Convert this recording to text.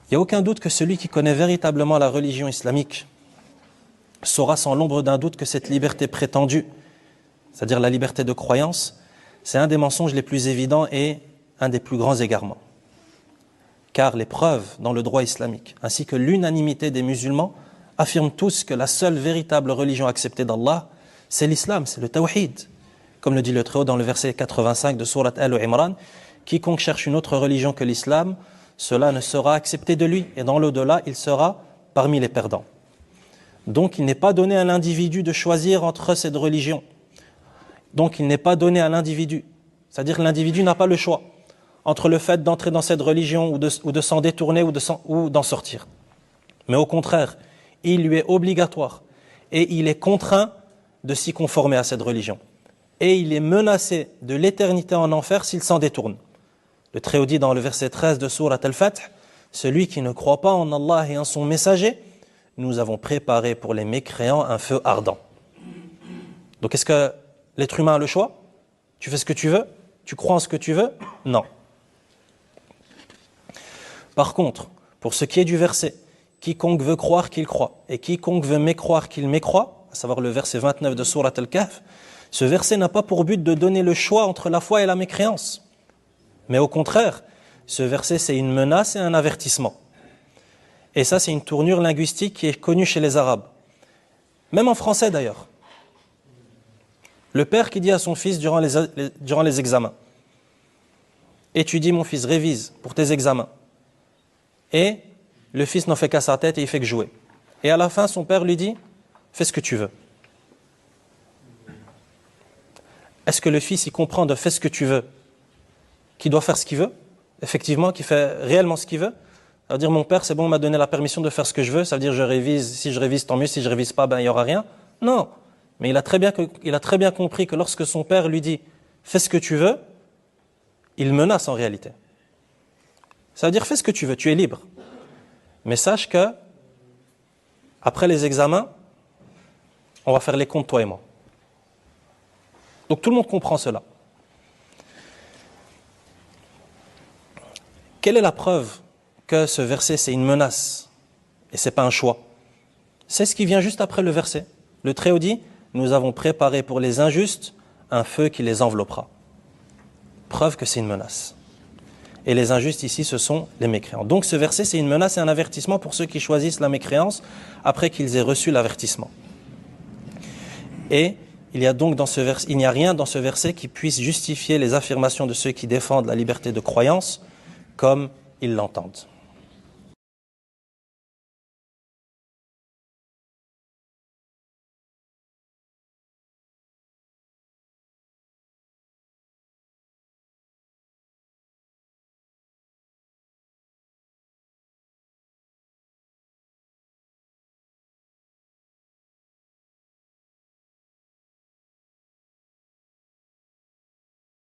Il n'y a aucun doute que celui qui connaît véritablement la religion islamique saura sans l'ombre d'un doute que cette liberté prétendue, c'est-à-dire la liberté de croyance, c'est un des mensonges les plus évidents et un des plus grands égarements. Car les preuves dans le droit islamique, ainsi que l'unanimité des musulmans, affirment tous que la seule véritable religion acceptée d'Allah, c'est l'islam, c'est le tawhid. Comme le dit le Très-Haut dans le verset 85 de sourate Al-Imran, quiconque cherche une autre religion que l'islam, cela ne sera accepté de lui, et dans l'au-delà, il sera parmi les perdants. Donc il n'est pas donné à l'individu de choisir entre cette religion. Donc il n'est pas donné à l'individu, c'est-à-dire que l'individu n'a pas le choix entre le fait d'entrer dans cette religion ou de s'en détourner ou d'en sortir. Mais au contraire, il lui est obligatoire et il est contraint de s'y conformer à cette religion. Et il est menacé de l'éternité en enfer s'il s'en détourne. Le Très-Haut dit dans le verset 13 de sourate Al-Fath, « Celui qui ne croit pas en Allah et en son messager, nous avons préparé pour les mécréants un feu ardent. » Donc est-ce que l'être humain a le choix? Tu fais ce que tu veux? Tu crois en ce que tu veux? Non. Par contre, pour ce qui est du verset, quiconque veut croire qu'il croit et quiconque veut mécroire qu'il mécroit, à savoir le verset 29 de sourate Al-Kahf, ce verset n'a pas pour but de donner le choix entre la foi et la mécréance. Mais au contraire, ce verset c'est une menace et un avertissement. Et ça c'est une tournure linguistique qui est connue chez les Arabes. Même en français d'ailleurs. Le père qui dit à son fils durant les examens, « Étudie mon fils, révise pour tes examens. » Et le fils n'en fait qu'à sa tête et il fait que jouer. Et à la fin, son père lui dit, « Fais ce que tu veux. » Est-ce que le fils il comprend de « fais ce que tu veux » qu'il doit faire ce qu'il veut, effectivement, qu'il fait réellement ce qu'il veut? Ça veut dire, mon père, c'est bon, il m'a donné la permission de faire ce que je veux, ça veut dire, je révise, si je révise, tant mieux, si je révise pas, il n'y aura rien. Non, mais il a très bien compris que lorsque son père lui dit, fais ce que tu veux, il menace en réalité. Ça veut dire, fais ce que tu veux, tu es libre. Mais sache que, après les examens, on va faire les comptes, toi et moi. Donc tout le monde comprend cela. Quelle est la preuve que ce verset c'est une menace et c'est pas un choix? C'est ce qui vient juste après le verset. Le Très-Haut dit, nous avons préparé pour les injustes un feu qui les enveloppera. Preuve que c'est une menace. Et les injustes ici, ce sont les mécréants. Donc ce verset c'est une menace et un avertissement pour ceux qui choisissent la mécréance après qu'ils aient reçu l'avertissement. Et il n'y a rien dans ce verset qui puisse justifier les affirmations de ceux qui défendent la liberté de croyance comme ils l'entendent.